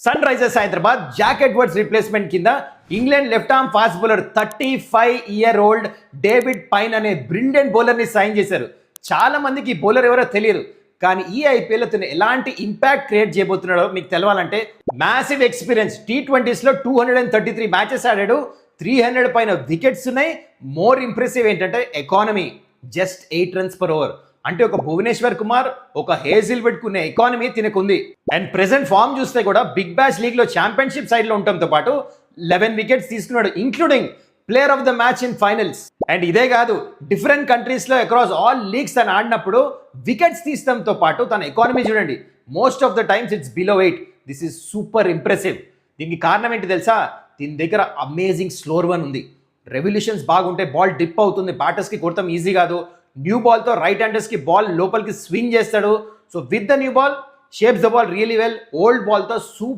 Sun Risers Hyderabad Jack Edwards replacement కింద England left arm fast bowler 35-year-old David Payne అనే brilliant బౌలర్ని sign చేశారు. చాలా మందికి ఈ బౌలర్ ఎవరో తెలియదు, కానీ ఈ ఐపీఎల్ అతను ఎలాంటి ఇంపాక్ట్ క్రియేట్ చేయబోతున్నాడో మీకు తెలవాలంటే మ్యాసివ్ ఎక్స్పీరియన్స్. T20s లో 233 మ్యాచెస్ ఆడాడు, 300 పైన వికెట్స్ ఉన్నాయి. మోర్ ఇంప్రెసివ్ ఏంటంటే economy just 8 runs per over. అంటే ఒక భువనేశ్వర్ కుమార్, ఒక హేజిల్వుడ్ కునే ఎకానమీ తినకుంది. అండ్ ప్రెసెంట్ ఫామ్ చూస్తే కూడా బిగ్ బ్యాష్ లీగ్ లో ఛాంపియన్షిప్ సైడ్ లో ఉండటంతో పాటు 11 వికెట్స్ తీసుకున్నాడు, including player of the match in finals. And ఇదే కాదు, డిఫరెంట్ కంట్రీస్ లో అక్రాస్ ఆల్ లీగ్స్ తను ఆడినప్పుడు వికెట్స్ తీసడంతో పాటు తన ఎకానమీ చూడండి, most of the times it's below 8. This is super impressive. దీనికి కారణం ఏంటి తెలుసా? దీని దగ్గర అమేజింగ్ స్లోర్ వన్ ఉంది. రెవల్యూషన్స్ బాగుంటే బాల్ డిప్ అవుతుంది, బ్యాటర్స్కి కొడతాం ఈజీ కాదు. న్యూ బాల్తో రైట్ హ్యాండర్స్కి బాల్ లోపలికి స్వింగ్ చేస్తాడు. So with the new ball shapes the ball really well. Old బాల్తో సూపర్